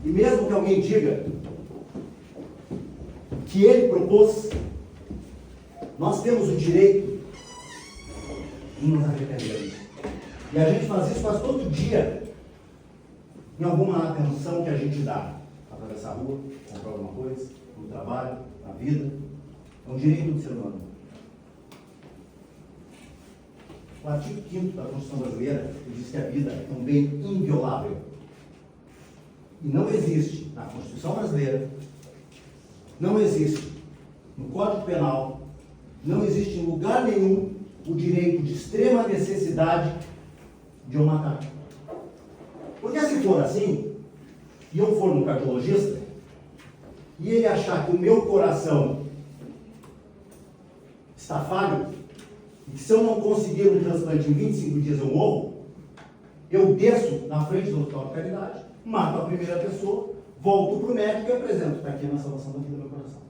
E mesmo que alguém diga que ele propôs, nós temos o direito de nos arrepender. E a gente faz isso quase todo dia, em alguma atenção que a gente dá. Atravessar a rua, comprar alguma coisa, no trabalho, na vida. É um direito do ser humano. O artigo 5º da Constituição Brasileira diz que a vida é um bem inviolável. E não existe na Constituição Brasileira, não existe no Código Penal, não existe em lugar nenhum o direito de extrema necessidade de eu matar. Porque se for assim, e eu for no cardiologista, e ele achar que o meu coração está falho, e que se eu não conseguir um transplante em 25 dias eu morro, eu desço na frente do Hospital de Caridade, mato a primeira pessoa, volto para o médico e apresento: está aqui na salvação da vida do meu coração.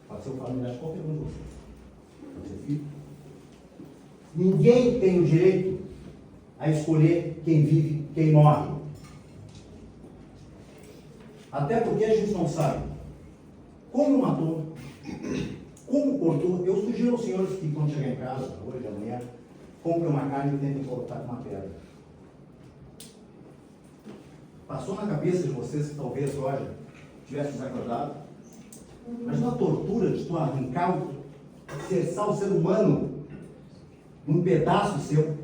Pode ser o familiar de qualquer um de vocês. Pode ser filho. Ninguém tem o direito a escolher quem vive, quem morre. Até porque a gente não sabe como matou, como cortou. Eu sugiro aos senhores que, quando chegar em casa, hoje, amanhã, comprem uma carne e tentem cortar com uma pedra. Passou na cabeça de vocês que talvez, Roger, tivesse desacordado? Imagina a tortura de tu arrancar, cerçar o ser humano num pedaço seu.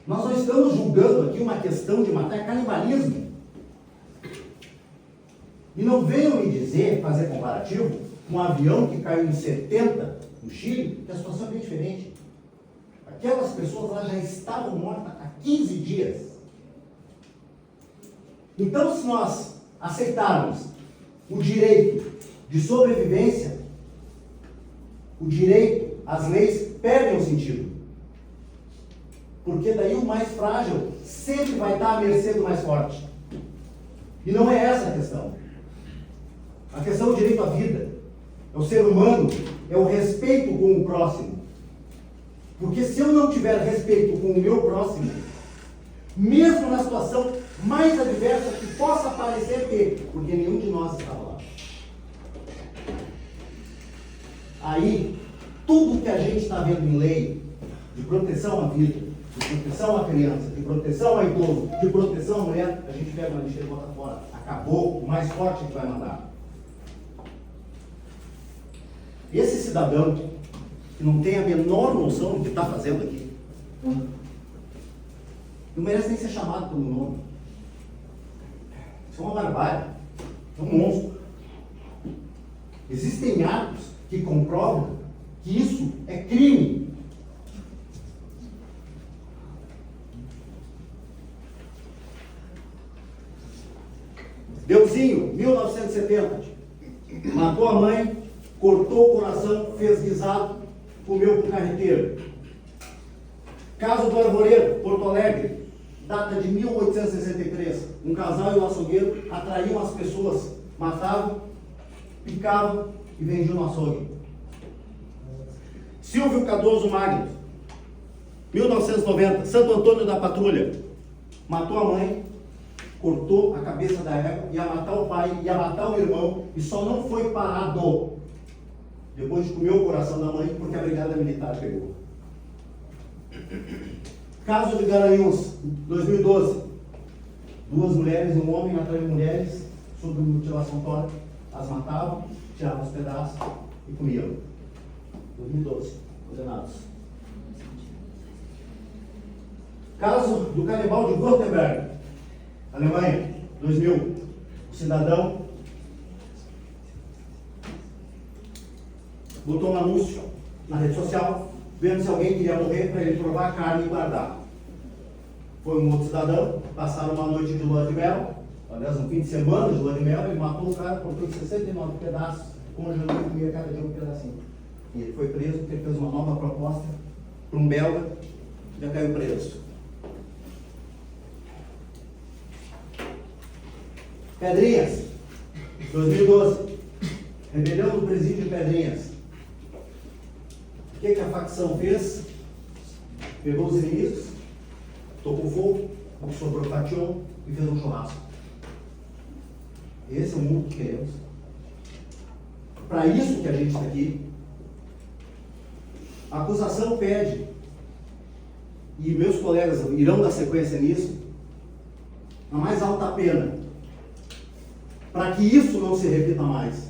Nós não estamos julgando aqui uma questão de matar, é canibalismo. E não venham me dizer, fazer comparativo, com um avião que caiu em 70 no Chile, que a situação é bem diferente. Aquelas pessoas lá já estavam mortas há 15 dias. Então, se nós aceitarmos o direito de sobrevivência, o direito, as leis perdem o sentido. Porque daí o mais frágil sempre vai estar à mercê do mais forte. E não é essa a questão. A questão é o direito à vida. É o ser humano, é o respeito com o próximo. Porque se eu não tiver respeito com o meu próximo, mesmo na situação mais adversa que possa parecer ter, porque nenhum de nós estava lá. Aí, tudo que a gente está vendo em lei, de proteção à vida, de proteção à criança, de proteção ao idoso, de proteção à mulher, a gente pega uma lixeira e bota fora. Acabou, o mais forte que vai mandar. Esse cidadão, que não tem a menor noção do que está fazendo aqui, não merece nem ser chamado pelo nome. Isso é uma barbárie. É um monstro. Existem atos que comprovam que isso é crime. Deusinho, 1970, matou a mãe, cortou o coração, fez guisado, comeu com carreteiro. Caso do Arvoredo, Porto Alegre, data de 1863. Um casal e um açougueiro atraíam as pessoas, matavam, picavam e vendiam no açougue. Silvio Cardoso Magno, 1990, Santo Antônio da Patrulha, matou a mãe, cortou a cabeça da égua, ia matar o pai, ia matar o irmão, e só não foi parado depois de comer o coração da mãe, porque a brigada militar pegou. Caso de Garanhuns, 2012. 2 mulheres e um homem atrás de mulheres, sob mutilação tórica, as matavam, tiravam os pedaços e comiam. 2012, condenados. Caso do canibal de Württemberg, Alemanha, 2000. O cidadão botou um anúncio na rede social, vendo se alguém queria morrer para ele provar a carne e guardar. Foi um outro cidadão, passaram uma noite de lua de mel, aliás, um fim de semana de lua de mel, ele matou o cara, cortou em 69 pedaços, congelou e comia cada dia um pedacinho. E ele foi preso porque ele fez uma nova proposta para um belga, já caiu preso. Pedrinhas, 2012, rebelião do presídio de Pedrinhas. O que a facção fez? Pegou os inimigos, tocou fogo, o que sobrou fatiou e fez um churrasco. Esse é o mundo que queremos. Para isso que a gente está aqui. A acusação pede, e meus colegas irão dar sequência nisso, a mais alta pena, para que isso não se repita mais,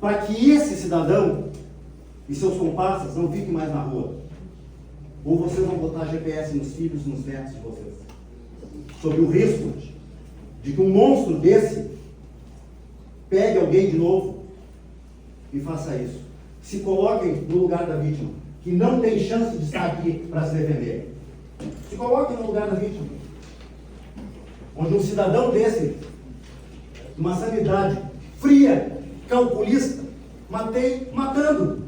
para que esse cidadão e seus comparsas não fiquem mais na rua. Ou vocês vão botar GPS nos filhos e nos netos de vocês, sob o risco de que um monstro desse pegue alguém de novo e faça isso. Se coloquem no lugar da vítima, que não tem chance de estar aqui para se defender. Se coloquem no lugar da vítima, onde um cidadão desse, uma sanidade fria, calculista, matei matando,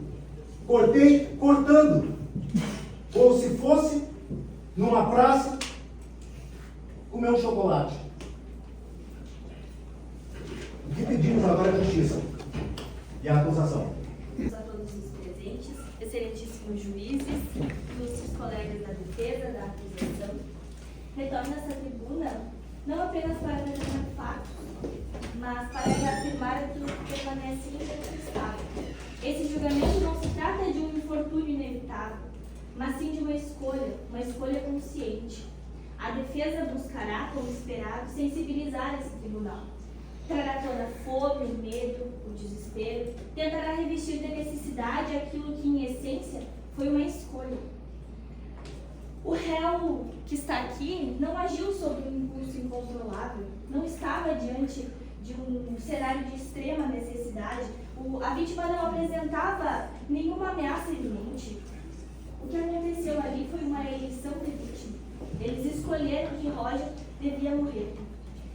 cortei cortando, ou se fosse numa praça comer um chocolate. O que pedimos agora é justiça e a acusação. A todos os presentes, excelentíssimos juízes, ilustres colegas da defesa, da acusação, retorno essa tribuna não apenas para apresentar fatos, mas para reafirmar aquilo que permanece incontestável. Esse julgamento não se trata de um infortúnio inevitável, mas sim de uma escolha consciente. A defesa buscará, como esperado, sensibilizar esse tribunal. Trará toda a fome, o medo, o desespero, tentará revestir de necessidade aquilo que, em essência, foi uma escolha. O réu que está aqui não agiu sob um impulso incontrolável, não estava diante de um cenário de extrema necessidade. A vítima não apresentava nenhuma ameaça iminente. O que aconteceu ali foi uma eleição de vítima. Eles escolheram que Roger devia morrer.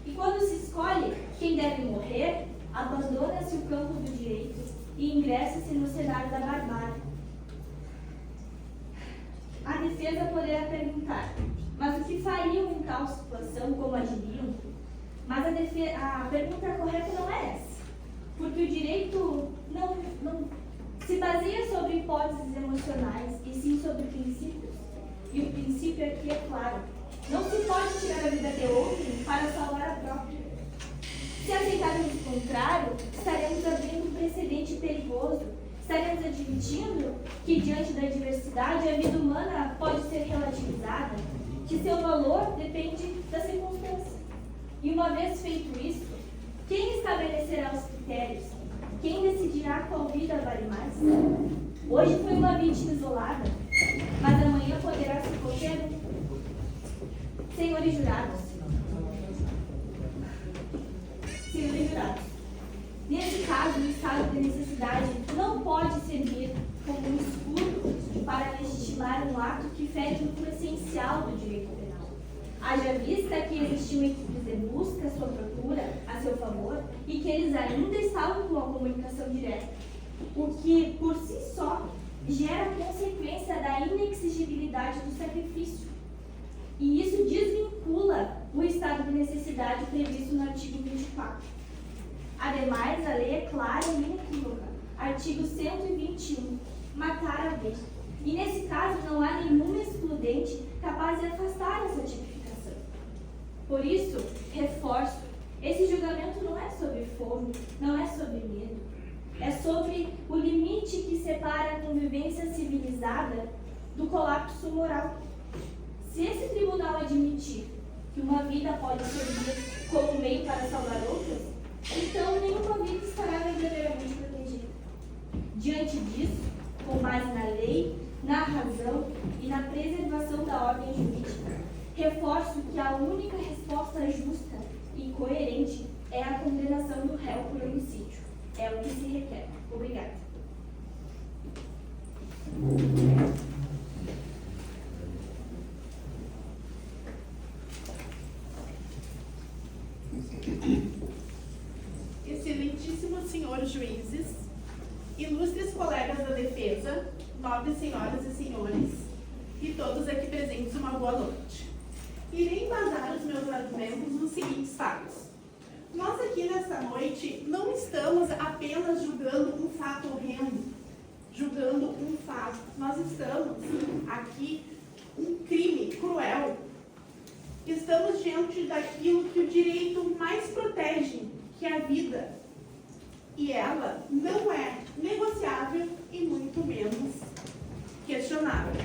E quando se escolhe quem deve morrer, abandona-se o campo do direito e ingressa-se no cenário da barbárie. A defesa poderá perguntar, mas o que fariam em tal situação, como agiriam? Mas a pergunta correta não é essa, porque o direito não se baseia sobre hipóteses emocionais, e sim sobre princípios. E o princípio aqui é claro: não se pode tirar a vida de outro para salvar a própria. Se aceitarmos o contrário, estaremos abrindo um precedente perigoso. Estaremos admitindo que, diante da diversidade, a vida humana pode ser relativizada, que seu valor depende da circunstância. E uma vez feito isso, quem estabelecerá os critérios? Quem decidirá qual vida vale mais? Hoje foi uma vítima isolada, mas amanhã poderá ser qualquer um. Senhores jurados, nesse caso, o estado de necessidade não pode servir como um escudo para legitimar um ato que fere no essencial do direito penal. Haja vista que existiam equipes de busca, sua procura, a seu favor, e que eles ainda estavam com a comunicação direta, o que, por si só, gera consequência da inexigibilidade do sacrifício. E isso desvincula o estado de necessidade previsto no artigo 24. Ademais, a lei é clara e inequívoca. Artigo 121. Matar a vez. E nesse caso não há nenhum excludente capaz de afastar essa tipificação. Por isso, reforço, esse julgamento não é sobre fome, não é sobre medo. É sobre o limite que separa a convivência civilizada do colapso moral. Se esse tribunal admitir que uma vida pode servir como meio para salvar outras, então nenhuma vida estará verdadeiramente protegida. Diante disso, com base na lei, na razão e na preservação da ordem jurídica, reforço que a única resposta justa e coerente é a condenação do réu por homicídio. É o que se requer. Obrigada. Excelentíssimos senhores juízes, ilustres colegas da defesa, nobres senhoras e senhores, e todos aqui presentes, uma boa noite. Irei embasar os meus argumentos nos seguintes fatos. Nós aqui nesta noite não estamos apenas julgando um fato horrendo, julgando um fato. Nós estamos aqui um crime cruel Estamos diante daquilo que o direito mais protege, que é a vida. E ela não é negociável e muito menos questionável.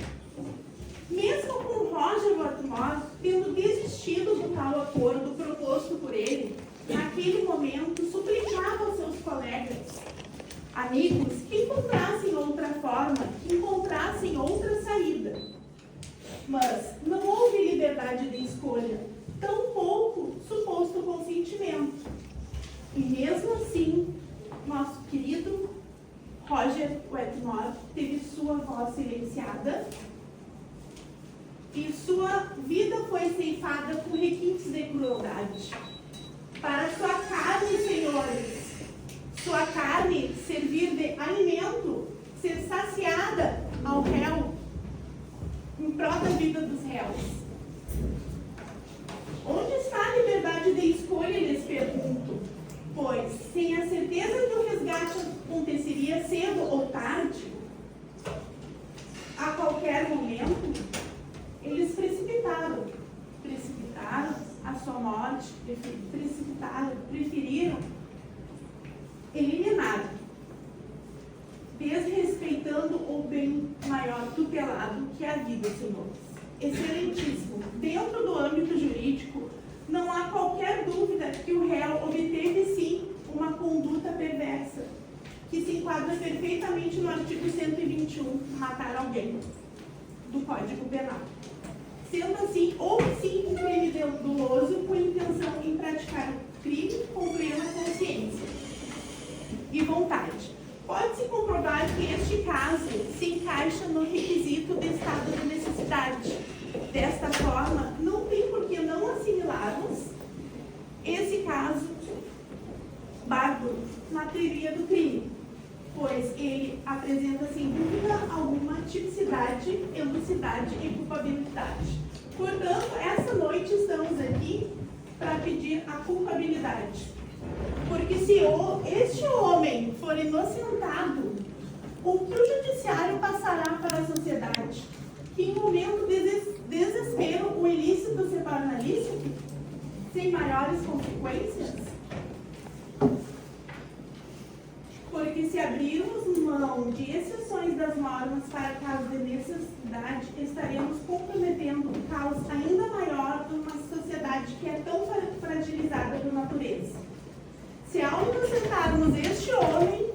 Mesmo com Roger Wetmore tendo desistido do tal acordo proposto por ele, naquele momento suplicava aos seus colegas, amigos, que encontrassem outra forma, que encontrassem outra saída. Mas não houve liberdade de escolha, tampouco suposto consentimento. E mesmo assim, nosso querido Roger Wetmore teve sua voz silenciada e sua vida foi ceifada com requintes de crueldade. Para sua carne, senhores, sua carne servir de alimento, ser saciada ao réu, em prol da vida dos réus. Onde está a liberdade de escolha, lhes pergunto? Pois, sem a certeza que o resgate aconteceria cedo ou tarde, a qualquer momento, eles precipitaram a sua morte, preferiram eliminar, desrespeitando o bem maior tutelado que é a vida, senhores. Excelentíssimo. Dentro do âmbito jurídico, não há qualquer dúvida que o réu obteve sim uma conduta perversa, que se enquadra perfeitamente no artigo 121, matar alguém, do Código Penal. Sendo assim, houve sim um crime doloso com intenção em praticar o crime com plena consciência e vontade. Pode-se comprovar que este caso se encaixa no requisito de estado de necessidade. Desta forma, não tem por que não assimilarmos esse caso bárbaro na teoria do crime, pois ele apresenta sem dúvida alguma tipicidade, elucidade e culpabilidade. Portanto, essa noite estamos aqui para pedir a culpabilidade. Porque se este homem for inocentado, o que o judiciário passará para a sociedade? Que em momento de desespero o ilícito se torna lícito? Sem maiores consequências? Porque se abrirmos mão de exceções das normas para caso de necessidade, estaremos comprometendo um caos ainda maior de uma sociedade que é tão fragilizada por natureza. Se ao inocentarmos este homem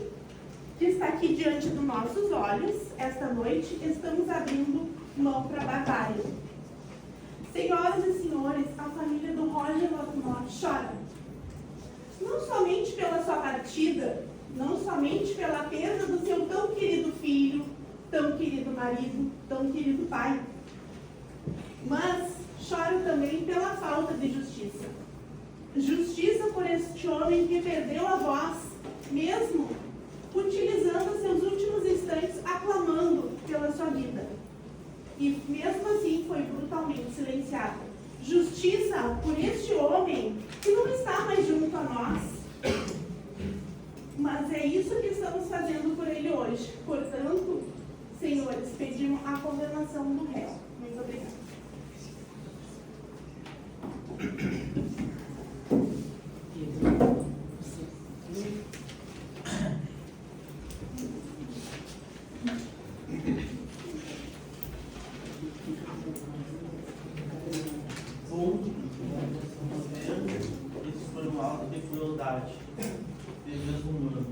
que está aqui diante dos nossos olhos, esta noite, estamos abrindo mão para a barbárie. Senhoras e senhores, a família do Roger Wetmore chora. Não somente pela sua partida, não somente pela perda do seu tão querido filho, tão querido marido, tão querido pai, mas chora também pela falta de justiça. Justiça por este homem que perdeu a voz, mesmo utilizando seus últimos instantes aclamando pela sua vida. E mesmo assim foi brutalmente silenciado. Justiça por este homem que não está mais junto a nós. Mas é isso que estamos fazendo por ele hoje. Portanto, senhores, pedimos a condenação do réu. Muito obrigada. Isso foi um ato de crueldade, desumano,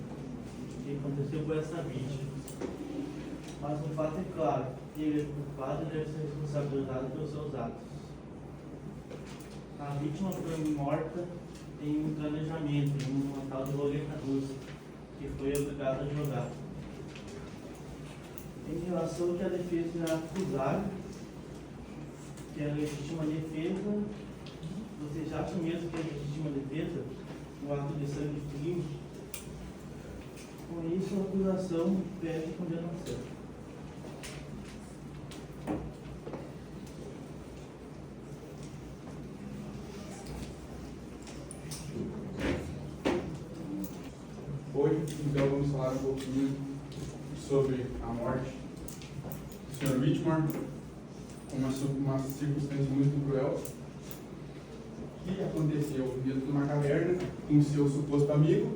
que aconteceu com essa vítima. Mas o fato é claro, que ele é culpado e deve ser responsabilizado pelos seus atos. A vítima foi morta em um planejamento, em uma tal de roleta russa, que foi obrigada a jogar. Em relação ao que a defesa irá acusar, que é a legítima defesa, vocês acham mesmo que é legítima defesa? Um ato de sangue frio? Com isso, a acusação pede condenação. Hoje, então, vamos falar um pouquinho sobre a morte do Sr. Wetmore, uma circunstância muito cruel, que aconteceu dentro de uma caverna com o seu suposto amigo.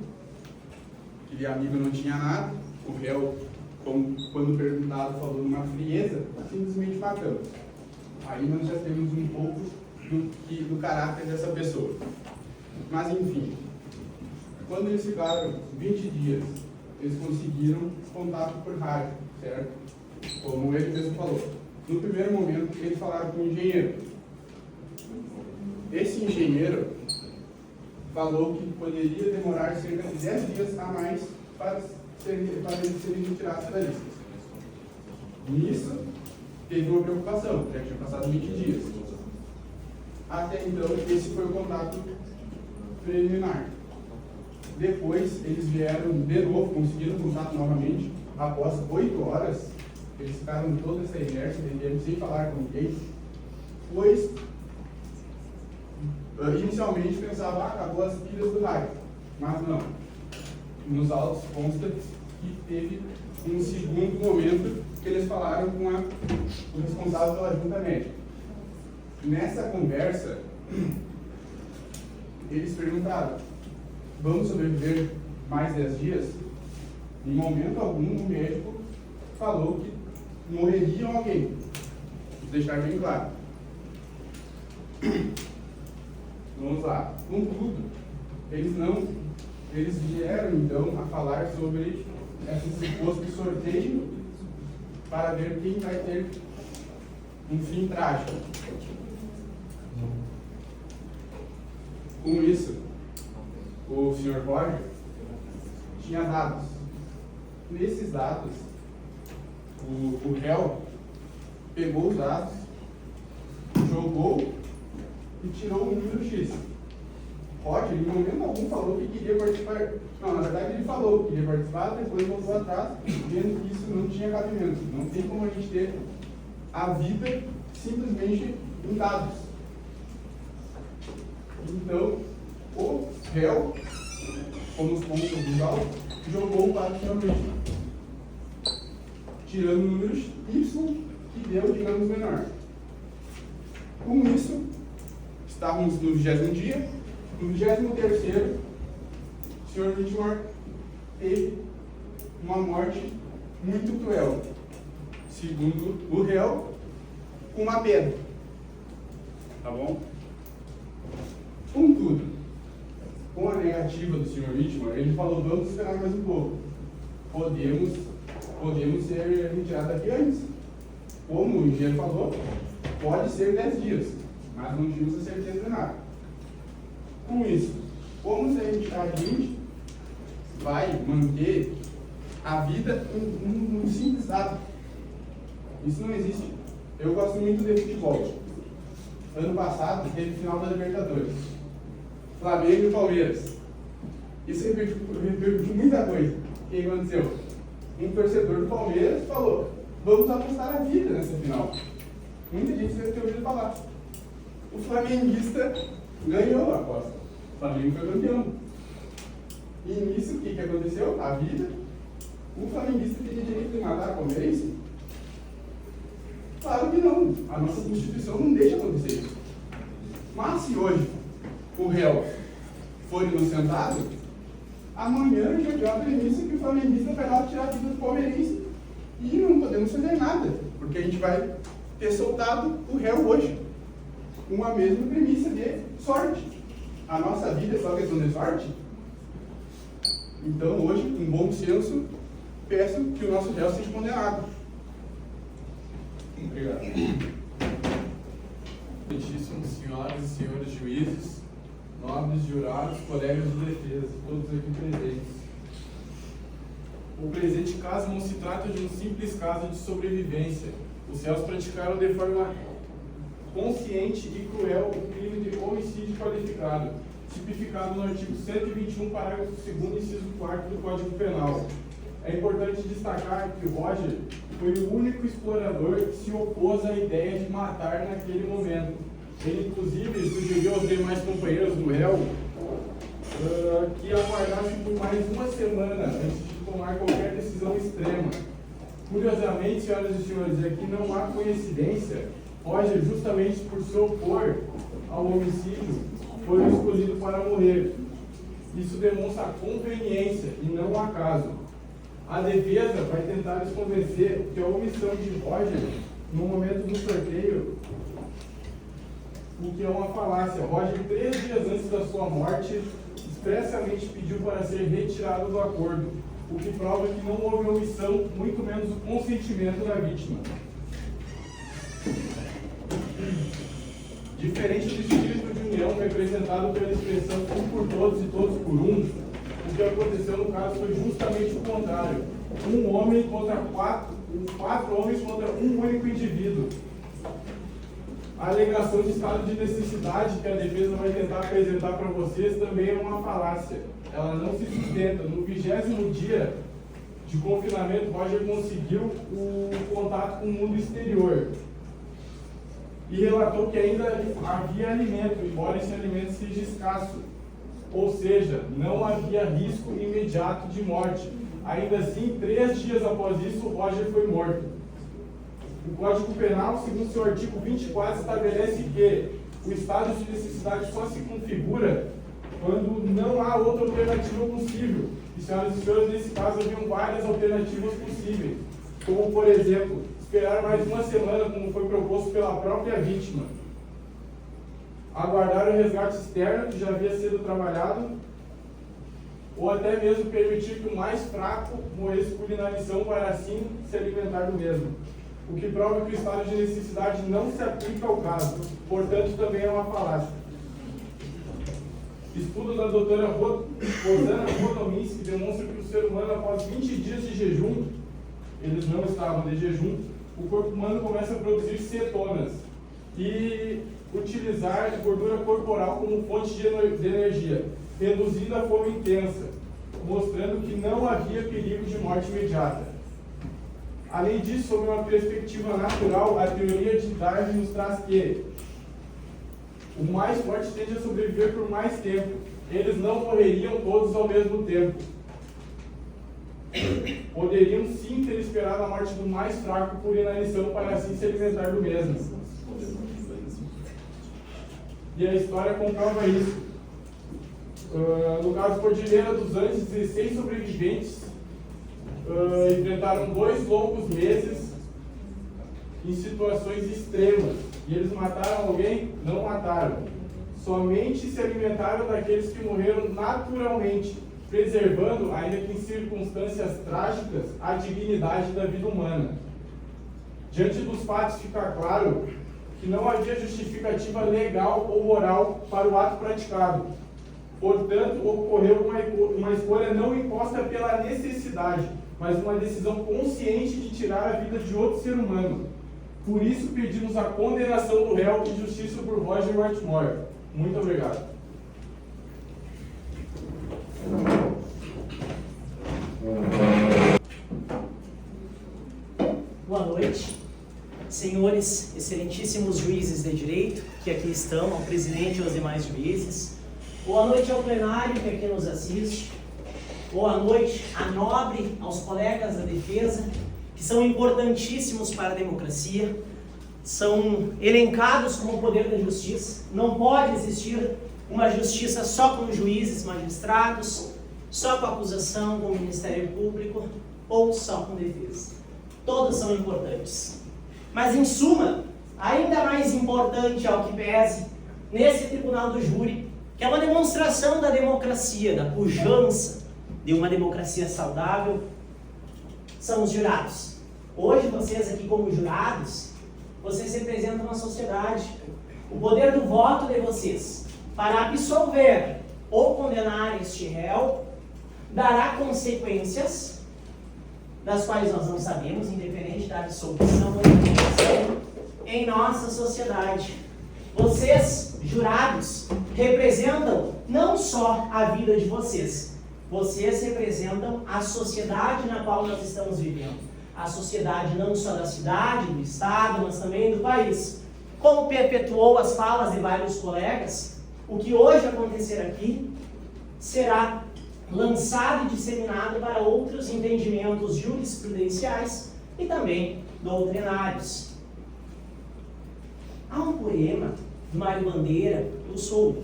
Aquele amigo não tinha nada, o réu, quando perguntado, falou numa frieza, simplesmente matamos. Aí nós já temos um pouco do caráter dessa pessoa. Mas enfim, quando eles ficaram 20 dias, eles conseguiram contato por rádio, certo? Como ele mesmo falou. No primeiro momento, eles falaram com o engenheiro. Esse engenheiro falou que poderia demorar cerca de 10 dias a mais para eles serem retirados da lista. Nisso, teve uma preocupação, já tinha passado 20 dias. Até então, esse foi o contato preliminar. Depois, eles vieram de novo, conseguiram contato novamente, após 8 horas, eles ficaram toda essa inércia, sem falar com ninguém, pois, inicialmente pensavam, acabou as pilhas do rádio, mas não. Nos autos consta que teve um segundo momento que eles falaram com o responsável pela junta médica. Nessa conversa, eles perguntaram, vamos sobreviver mais 10 dias? Em momento algum, o médico falou que morreria alguém. Vou deixar bem claro. Vamos lá. Contudo, eles vieram então a falar sobre esse suposto sorteio para ver quem vai ter um fim trágico. Com isso, o Sr. Roger tinha dados. Nesses dados, o réu pegou os dados, jogou e tirou o número X. Roger, em momento algum, falou que queria participar. Não, na verdade ele falou que queria participar, depois voltou atrás, vendo que isso não tinha cabimento. Não tem como a gente ter a vida simplesmente em dados. Então, o réu, como os pontos dos autos, jogou o quadro finalmente, tirando o número Y, que deu, digamos, menor. Com isso, estávamos no 20º dia. No 23º, o Sr. Whitmore teve uma morte muito cruel, segundo o réu, com uma pedra. Tá bom? Contudo, com a negativa do Sr. Whitmore, ele falou, vamos esperar mais um pouco. Podemos ser retirados daqui antes. Como o engenheiro falou, pode ser 10 dias, mas não tínhamos a certeza de nada. Com isso, como se a entidade vai manter a vida num simples dado? Isso não existe. Eu gosto muito de futebol. Ano passado teve final da Libertadores, Flamengo e Palmeiras. Isso repercutiu muita coisa. O que aconteceu? Um torcedor do Palmeiras falou, vamos apostar a vida nessa final. Muita gente deve ter ouvido falar. O flamenguista ganhou a aposta. O Flamengo foi campeão. E nisso, o que aconteceu? A vida. O flamenguista teria direito de matar a palmeirense? Claro que não. A nossa Constituição não deixa acontecer isso. Mas se hoje o réu for inocentado, amanhã já tem uma premissa que o flamenguista vai lá tirar a vida do palmeirense e não podemos fazer nada, porque a gente vai ter soltado o réu hoje. Com a mesma premissa de sorte. A nossa vida é só questão de sorte? Então hoje, com bom senso, peço que o nosso réu seja condenado. Obrigado. Excelentíssimos senhoras e senhores juízes, nobres jurados, colegas de defesa, todos aqui presentes. O presente caso não se trata de um simples caso de sobrevivência. Os réus praticaram de forma consciente e cruel o crime de homicídio qualificado, tipificado no artigo 121, parágrafo 2º, inciso 4º do Código Penal. É importante destacar que o Roger foi o único explorador que se opôs à ideia de matar naquele momento. Ele, inclusive, sugeriu aos demais companheiros do réu que aguardassem por mais uma semana antes de tomar qualquer decisão extrema. Curiosamente, senhoras e senhores, aqui não há coincidência. Roger, justamente por se opor ao homicídio, foi Isso demonstra conveniência e não acaso. A defesa vai tentar nos convencer que a omissão de Roger no momento do sorteio, o que é uma falácia. Roger, 3 dias antes da sua morte, expressamente pediu para ser retirado do acordo, o que prova que não houve omissão, muito menos o consentimento da vítima. Diferente do espírito de união representado pela expressão um por todos e todos por um, o que aconteceu no caso foi justamente o contrário. 1 homem contra 4 homens contra um único indivíduo. A alegação de estado de necessidade que a defesa vai tentar apresentar para vocês também é uma falácia. Ela não se sustenta. No 20º dia de confinamento, Roger conseguiu o contato com o mundo exterior e relatou que ainda havia alimento, embora esse alimento seja escasso. Ou seja, não havia risco imediato de morte. Ainda assim, 3 dias após isso, Roger foi morto. O Código Penal, segundo seu artigo 24, estabelece que o estado de necessidade só se configura quando não há outra alternativa possível. E, senhoras e senhores, nesse caso haviam várias alternativas possíveis, como, por exemplo, esperar mais uma semana, como foi proposto pela própria vítima, aguardar o resgate externo, que já havia sido trabalhado, ou até mesmo permitir que o mais fraco morresse por inanição para assim se alimentar do mesmo. O que prova que o estado de necessidade não se aplica ao caso, portanto também é uma falácia. Estudo da doutora Rosana Rodominski demonstra que o ser humano, após 20 dias de jejum, eles não estavam de jejum, o corpo humano começa a produzir cetonas e utilizar gordura corporal como fonte de energia, reduzindo a fome intensa, mostrando que não havia perigo de morte imediata. Além disso, sob uma perspectiva natural, a teoria de Darwin nos traz que o mais forte tende a sobreviver por mais tempo. Eles não morreriam todos ao mesmo tempo. Poderiam sim ter esperado a morte do mais fraco por inanição para assim se alimentar do mesmo. E a história comprova isso. No caso Cordilheira dos Andes, 16 sobreviventes enfrentaram 2 longos meses em situações extremas. E eles mataram alguém? Não mataram. Somente se alimentaram daqueles que morreram naturalmente, preservando, ainda que em circunstâncias trágicas, a dignidade da vida humana. Diante dos fatos fica claro que não havia justificativa legal ou moral para o ato praticado. Portanto, ocorreu uma escolha não imposta pela necessidade, mas uma decisão consciente de tirar a vida de outro ser humano. Por isso, pedimos a condenação do réu e justiça por Roger Whitmore. Muito obrigado. Boa noite, senhores excelentíssimos juízes de direito que aqui estão, ao presidente e aos demais juízes. Boa noite ao plenário que aqui nos assiste. Boa noite à nobre, aos colegas da defesa, que são importantíssimos para a democracia, são elencados como o poder da justiça. Não pode existir uma justiça só com juízes, magistrados, só com acusação, com o Ministério Público, ou só com defesa. Todas são importantes. Mas, em suma, ainda mais importante ao que pese, nesse tribunal do júri, que é uma demonstração da democracia, da pujança de uma democracia saudável, são os jurados. Hoje, vocês aqui como jurados, vocês representam a sociedade. O poder do voto de vocês para absolver ou condenar este réu dará consequências das quais nós não sabemos, independente da absolvição ou condenação, em nossa sociedade. Vocês, jurados, representam não só a vida de vocês, vocês representam a sociedade na qual nós estamos vivendo. A sociedade não só da cidade, do estado, mas também do país. Como perpetuou as falas de vários colegas, o que hoje acontecer aqui será lançado e disseminado para outros entendimentos jurisprudenciais e também doutrinários. Há um poema de Mário Bandeira, eu sou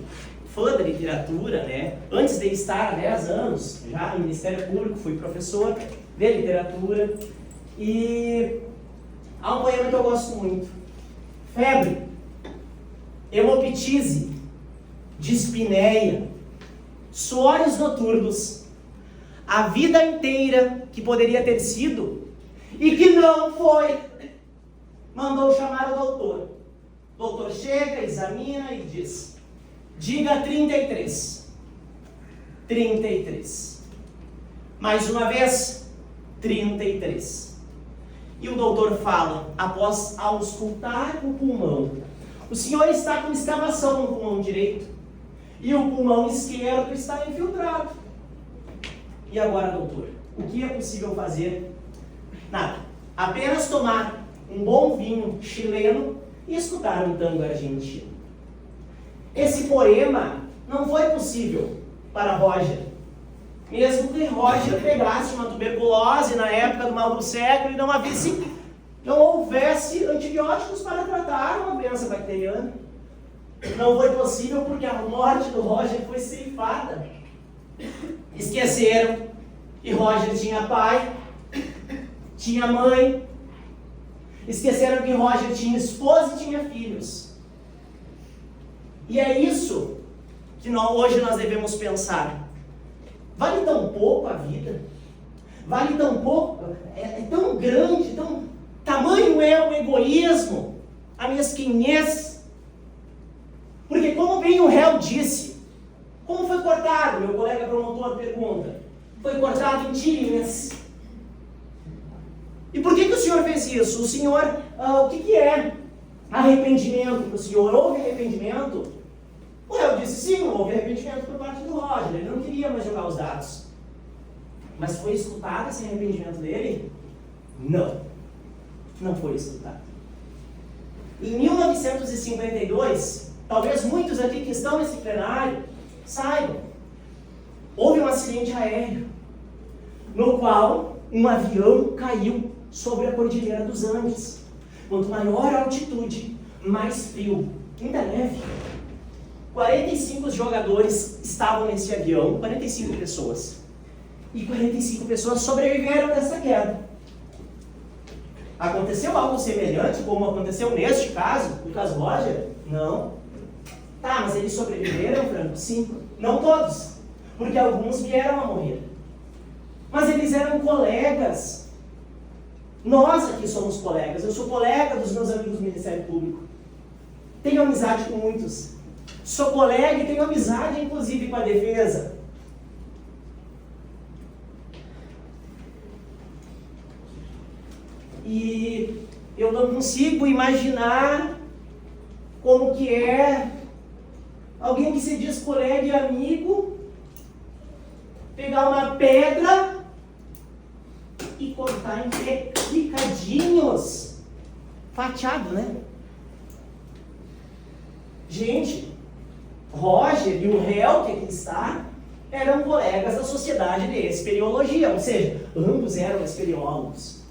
fã da literatura, né? Antes de estar há 10 anos já no Ministério Público, fui professor de literatura. E há um poema que eu gosto muito. Febre, hemoptise, dispneia, suores noturnos, a vida inteira que poderia ter sido e que não foi, mandou chamar o doutor. O doutor chega, examina e diz: diga 33. 33. Mais uma vez, 33. E o doutor fala, após auscultar o pulmão: o senhor está com escavação no pulmão direito e o pulmão esquerdo está infiltrado. E agora, doutor, o que é possível fazer? Nada. Apenas tomar um bom vinho chileno e escutar um tango argentino. Esse poema não foi possível para Roger. Mesmo que Roger pegasse uma tuberculose na época do mal do século e não houvesse antibióticos para tratar uma doença bacteriana. Não foi possível porque a morte do Roger foi ceifada. Esqueceram que Roger tinha pai, tinha mãe. Esqueceram que Roger tinha esposa e tinha filhos. E é isso que hoje nós devemos pensar. Vale tão pouco a vida? Vale tão pouco? É tão grande, tamanho é o egoísmo, a mesquinhez. Porque como bem o réu disse, como foi cortado? Meu colega promotor pergunta. Foi cortado em tiras. E por que o senhor fez isso? O senhor, o que é arrependimento para o senhor? Houve arrependimento? O réu disse sim, houve arrependimento por parte do Roger. Ele não queria mais jogar os dados. Mas foi escutado esse arrependimento dele? Não. Não foi escutado. Em 1952, talvez muitos aqui que estão nesse plenário saibam, houve um acidente aéreo no qual um avião caiu sobre a Cordilheira dos Andes. Quanto maior a altitude, mais frio, ainda neve. 45 jogadores estavam nesse avião, 45 pessoas. E 45 pessoas sobreviveram dessa queda. Aconteceu algo semelhante, como aconteceu neste caso, no caso Roger? Não. Tá, mas eles sobreviveram, Franco? Sim. Não todos, porque alguns vieram a morrer. Mas eles eram colegas. Nós aqui somos colegas. Eu sou colega dos meus amigos do Ministério Público. Tenho amizade com muitos. Sou colega e tenho amizade, inclusive, com a defesa. E eu não consigo imaginar como que é alguém que se diz colega e amigo pegar uma pedra e cortar em picadinhos. Fatiado, né? Gente, Roger e o réu que aqui está eram colegas da Sociedade de Espeleologia, ou seja, ambos eram espeleólogos.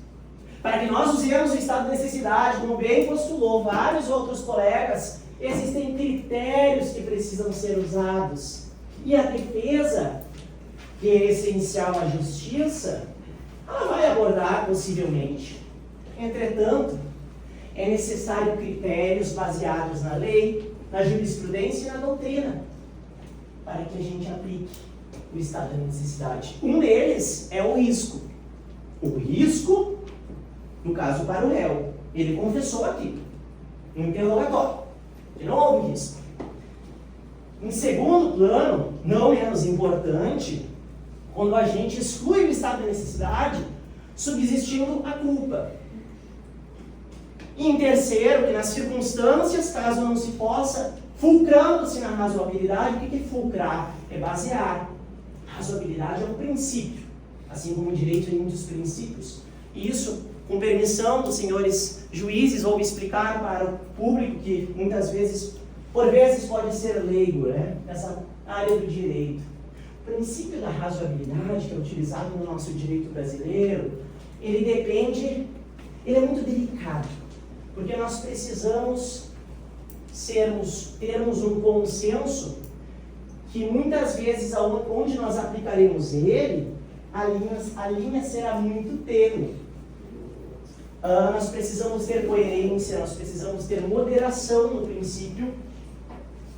Para que nós usemos o estado de necessidade, como bem postulou vários outros colegas, existem critérios que precisam ser usados. E a defesa, que é essencial à justiça, ela vai abordar possivelmente. Entretanto, é necessário critérios baseados na lei, na jurisprudência e na doutrina, para que a gente aplique o estado de necessidade. Um deles é o risco. O risco, no caso para o réu, ele confessou aqui, no interrogatório, que não houve risco. Em segundo plano, não menos importante, quando a gente exclui o estado de necessidade, subsistindo a culpa. E em terceiro, que nas circunstâncias, caso não se possa, fulcrando-se na razoabilidade, o que é fulcrar? É basear. Razoabilidade é um princípio, assim como o direito tem muitos princípios. E isso, com permissão dos senhores juízes, vou explicar para o público que muitas vezes, por vezes, pode ser leigo, né? Nessa área do direito. O princípio da razoabilidade, que é utilizado no nosso direito brasileiro, ele é muito delicado, porque nós precisamos termos um consenso que muitas vezes onde nós aplicaremos ele, a linha será muito tênue. Nós precisamos ter coerência, nós precisamos ter moderação no princípio,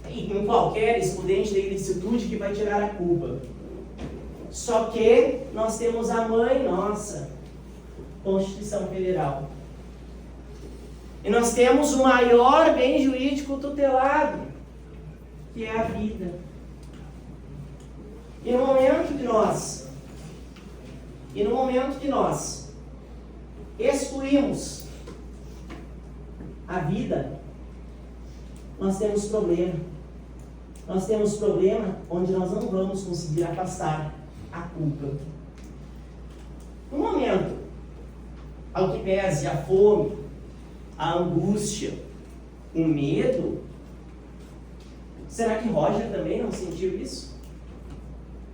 e com qualquer excludente da ilicitude que vai tirar a culpa. Só que nós temos a mãe nossa, Constituição Federal. E nós temos o maior bem jurídico tutelado, que é a vida. E no momento que nós excluímos a vida, nós temos problema. Nós temos problema onde nós não vamos conseguir afastar a culpa. No momento, ao que pese a fome, a angústia, o medo, será que Roger também não sentiu isso?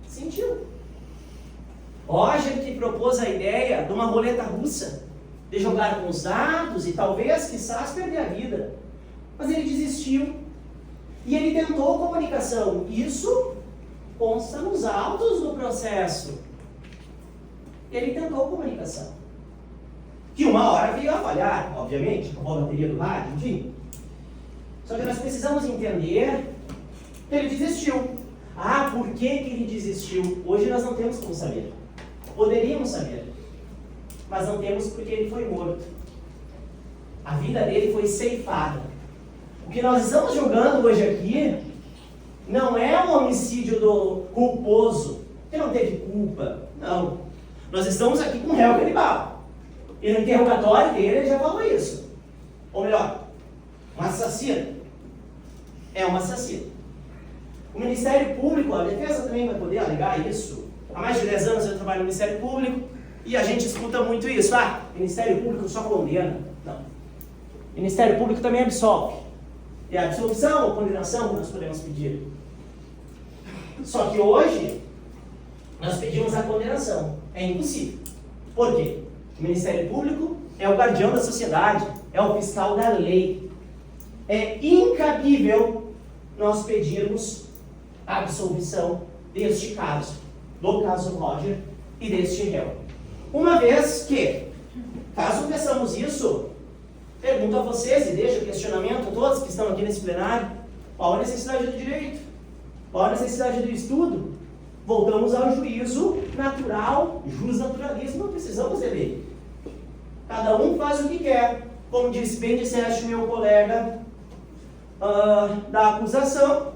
Sentiu. Roger que propôs a ideia de uma roleta russa, de jogar com os dados e talvez, quizás, perder a vida. Mas ele desistiu. E ele tentou comunicação. Isso consta nos autos do processo. Ele tentou comunicação. Que uma hora veio a falhar, obviamente, acabou a bateria do rádio, enfim. Só que nós precisamos entender que ele desistiu. Por que ele desistiu? Hoje nós não temos como saber. Poderíamos saber, mas não temos porque ele foi morto. A vida dele foi ceifada. O que nós estamos julgando hoje aqui não é um homicídio do culposo, que não teve culpa. Não. Nós estamos aqui com um réu canibal. E no interrogatório dele ele já falou isso. Ou melhor, um assassino. É um assassino. O Ministério Público, a defesa também vai poder alegar isso. Há mais de 10 anos eu trabalho no Ministério Público e a gente escuta muito isso. Ministério Público só condena. Não. Ministério Público também absolve. É a absolvição ou condenação que nós podemos pedir. Só que hoje, nós pedimos a condenação. É impossível. Por quê? O Ministério Público é o guardião da sociedade, é o fiscal da lei. É incabível nós pedirmos a absolvição deste caso, do caso Roger e deste réu. Uma vez que, caso peçamos isso, pergunto a vocês e deixo o questionamento a todos que estão aqui nesse plenário: qual a necessidade do direito? Qual a necessidade do estudo? Voltamos ao juízo natural, justnaturalismo, não precisamos de lei. Cada um faz o que quer. Como bem disseste meu colega da acusação,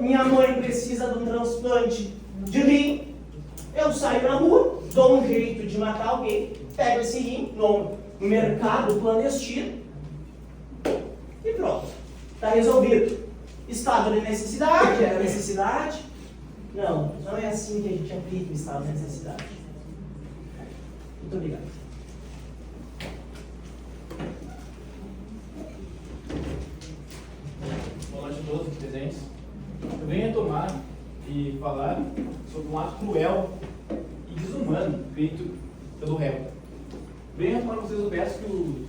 minha mãe precisa de um transplante de rim, eu saio na rua, dou um jeito de matar alguém, pego esse rim no mercado clandestino e pronto, está resolvido. Estado de necessidade, era necessidade? Não é assim que a gente aplica o estado de necessidade. Muito obrigado. Boa noite a todos presentes. Eu venho retomar e falar sobre um ato cruel e desumano feito pelo réu. Venho retomar para vocês, eu peço que o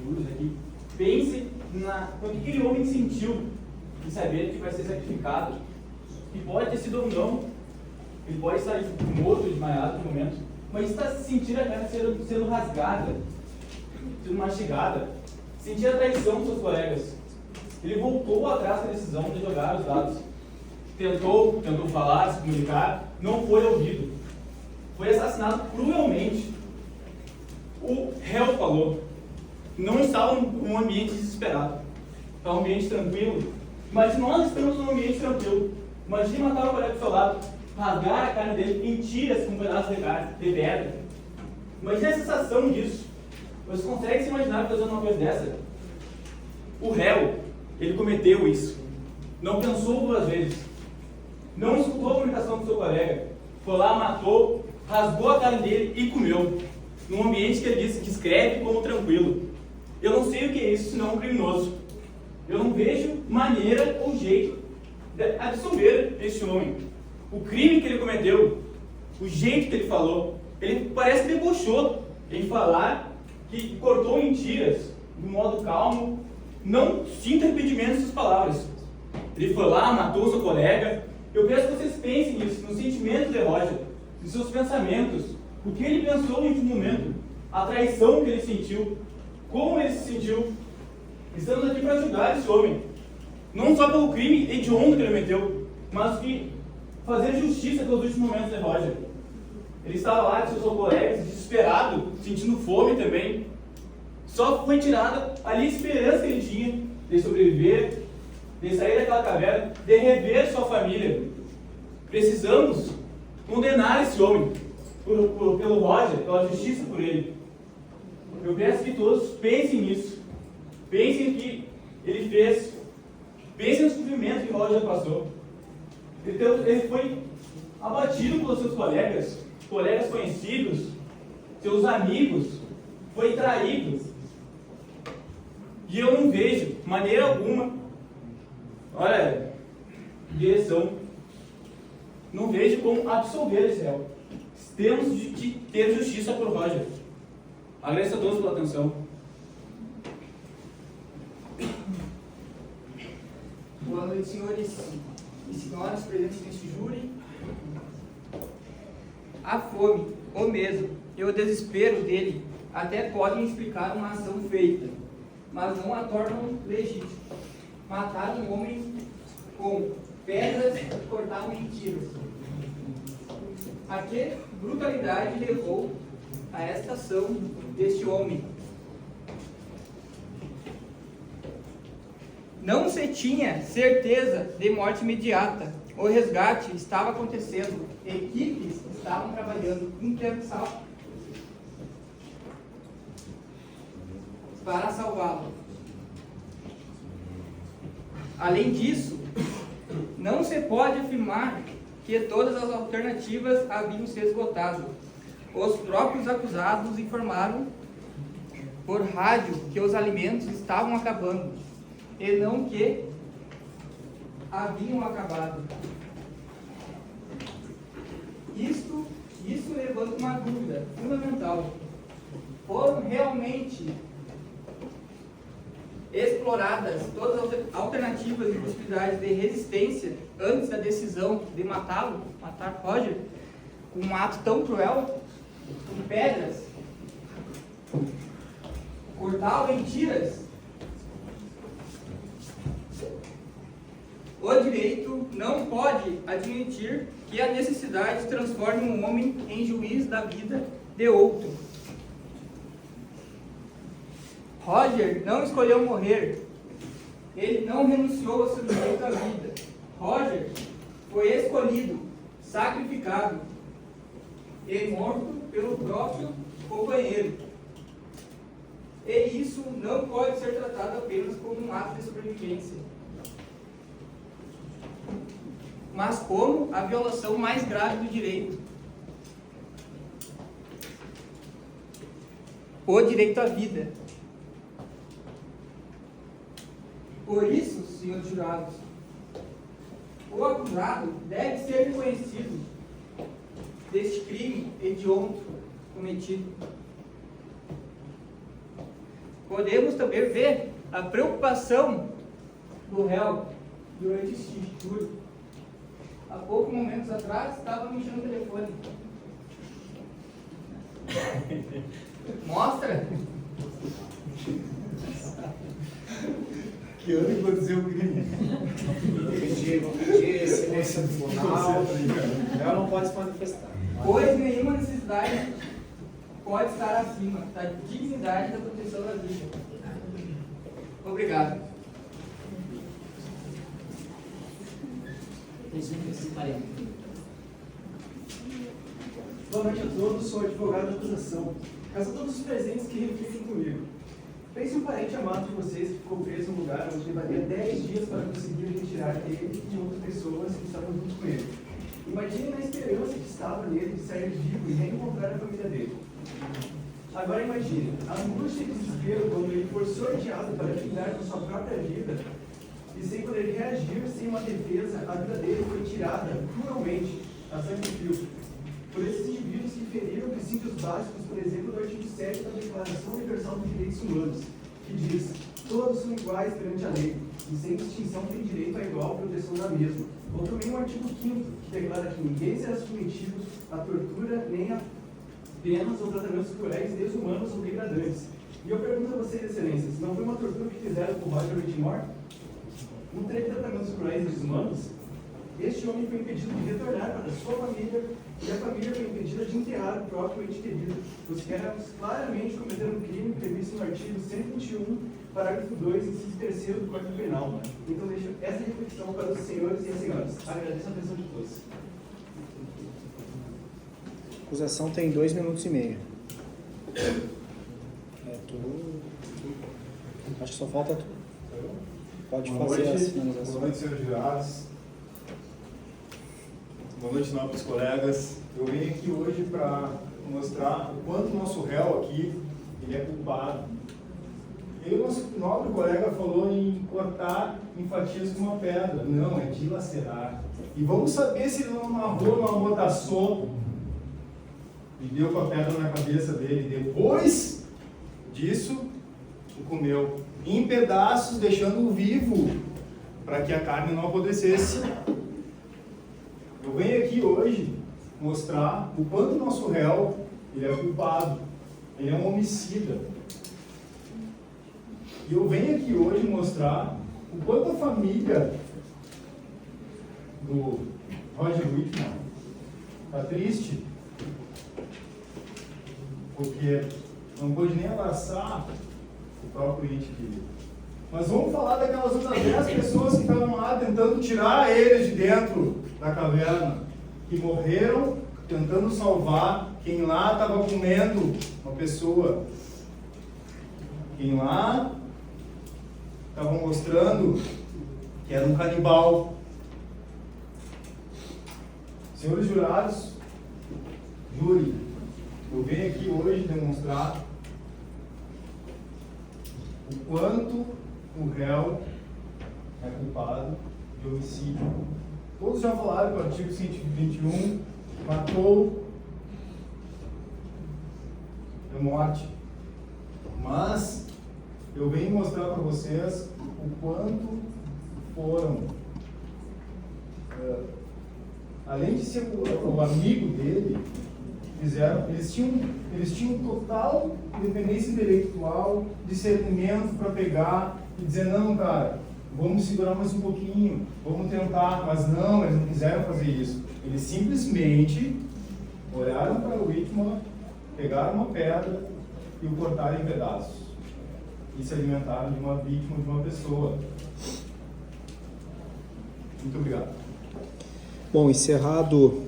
juiz aqui pense no que aquele homem sentiu de saber que vai ser sacrificado, que pode ter sido ou não, ele pode estar morto, desmaiado no momento, mas está sentindo a carne sendo rasgada, sendo mastigada, sentir a traição dos seus colegas. Ele voltou atrás da decisão de jogar os dados. Tentou falar, se comunicar, não foi ouvido. Foi assassinado cruelmente. O réu falou. Não estava num ambiente desesperado. Estava num ambiente tranquilo. Mas nós estamos num ambiente tranquilo. Imagine matar o colega do seu lado, rasgar a carne dele em tiras com um pedaço de carne, de pedra. Imagine a sensação disso. Você consegue se imaginar fazendo uma coisa dessa? O réu, ele cometeu isso. Não pensou 2 vezes. Não escutou a comunicação do seu colega. Foi lá, matou, rasgou a carne dele e comeu. Num ambiente que ele disse, descreve como tranquilo. Eu não sei o que é isso, senão um criminoso. Eu não vejo maneira ou jeito de absolver este homem. O crime que ele cometeu, o jeito que ele falou, ele parece que debochou em falar que cortou em tiras, de modo calmo. Não sinta arrependimento dessas palavras. Ele foi lá, matou seu colega, Eu peço que vocês pensem nisso, nos sentimentos de Roger, nos seus pensamentos, o que ele pensou no último momento, a traição que ele sentiu, como ele se sentiu. Estamos aqui para ajudar esse homem, não só pelo crime hediondo que ele cometeu, mas que fazer justiça pelos últimos momentos de Roger. Ele estava lá com seus colegas, desesperado, sentindo fome também. Só foi tirada ali a esperança que ele tinha de sobreviver, de sair daquela caverna, de rever sua família. Precisamos condenar esse homem pelo Roger, pela justiça por ele. Eu peço que todos pensem nisso. Pensem no que ele fez. Pensem no sofrimento que Roger passou. Ele foi abatido pelos seus colegas conhecidos, seus amigos, foi traído. E eu não vejo, de maneira alguma, olha, direção, não vejo como absolver esse réu. Temos de ter justiça por Roger. Agradeço a todos pela atenção. Boa noite, senhores e senhoras presentes neste júri. A fome, o medo e o desespero dele até podem explicar uma ação feita, mas não a tornam legítima. Matar um homem com pedras e cortar mentiras. A que brutalidade levou a esta ação deste homem? Não se tinha certeza de morte imediata. O resgate estava acontecendo. Equipes estavam trabalhando intensamente para salvá-lo. Além disso, não se pode afirmar que todas as alternativas haviam se esgotado. Os próprios acusados informaram por rádio que os alimentos estavam acabando e não que haviam acabado. Isso levanta uma dúvida fundamental. Foram realmente exploradas todas as alternativas e possibilidades de resistência antes da decisão de matá-lo, matar Roger, com um ato tão cruel, com pedras, cortá-lo em tiras? O direito não pode admitir que a necessidade transforme um homem em juiz da vida de outro. Roger não escolheu morrer. Ele não renunciou ao seu direito à vida. Roger foi escolhido, sacrificado e morto pelo próprio companheiro. E isso não pode ser tratado apenas como um ato de sobrevivência, mas como a violação mais grave do direito. O direito à vida. Por isso, senhores jurados, o acusado deve ser reconhecido deste crime hediondo cometido. Podemos também ver a preocupação do réu durante este júri. Há poucos momentos atrás, estava mexendo no telefone. Mostra! Que ano que aconteceu o crime? Vou pedir silêncio tribunal. Ela não pode se manifestar. Pois nenhuma necessidade pode estar acima da dignidade e da proteção da vida. Obrigado. Boa noite a todos, sou o advogado da acusação. Caso todos os presentes que reflitem comigo. Pense um parente amado de vocês que ficou preso em um lugar onde levaria 10 dias para conseguir retirar ele e outras pessoas que estavam junto com ele. Imagine na esperança que estava nele de sair vivo e reencontrar a família dele. Agora imagine a angústia e desespero quando ele for sorteado para lidar com sua própria vida e sem poder reagir, sem uma defesa, a vida dele foi tirada cruelmente, a sangue frio, por esses indivíduos que feriram princípios básicos, por exemplo, do artigo 7 da Declaração Universal dos Direitos Humanos, que diz: todos são iguais perante a lei, e sem distinção têm direito à igual proteção da mesma, Ou também o artigo 5º, que declara que ninguém será submetido à tortura nem a penas ou tratamentos cruéis, desumanos ou degradantes. E eu pergunto a vocês, excelências, não foi uma tortura que fizeram com Roger Whitmore? No trecho de tratamentos cruéis e desumanos, este homem foi impedido de retornar para a sua família e a família foi impedida de enterrar o próprio ente querido. Os réus claramente cometeram um crime previsto no artigo 121, parágrafo 2, inciso 3º do Código Penal. Então deixo essa reflexão para os senhores e as senhoras. Agradeço a atenção de todos. A acusação tem 2 minutos e meio. Acho que só falta tu. Pode fazer a finalização. Boa noite, senhores jurados. Boa noite, nobres colegas. Eu venho aqui hoje para mostrar o quanto o nosso réu aqui ele é culpado. E o nosso nobre colega falou em cortar em fatias com uma pedra. Não, é dilacerar. E vamos saber se ele não amarrou numa rotação e deu com a pedra na cabeça dele. Depois disso, o comeu em pedaços, deixando-o vivo, para que a carne não apodrecesse. Eu venho aqui hoje mostrar o quanto o nosso réu ele é culpado, ele é um homicida. E eu venho aqui hoje mostrar o quanto a família do Roger Whitmore está triste, porque não pôde nem abraçar o próprio ente querido. Mas vamos falar daquelas outras 10 pessoas que estavam lá tentando tirar eles de dentro da caverna, que morreram tentando salvar quem lá estava comendo uma pessoa, quem lá estava mostrando que era um canibal. Senhores jurados, júri, eu venho aqui hoje demonstrar o quanto o réu é culpado de homicídio. Todos já falaram que o artigo 121 matou, é morte. Mas eu venho mostrar para vocês o quanto foram, além de ser o amigo dele, eles tinham total independência intelectual, discernimento para pegar e dizer, não, cara, vamos segurar mais um pouquinho, vamos tentar, mas não, eles não quiseram fazer isso. Eles simplesmente olharam para o Whitmore, pegaram uma pedra e o cortaram em pedaços. E se alimentaram de uma vítima, de uma pessoa. Muito obrigado. Bom, encerrado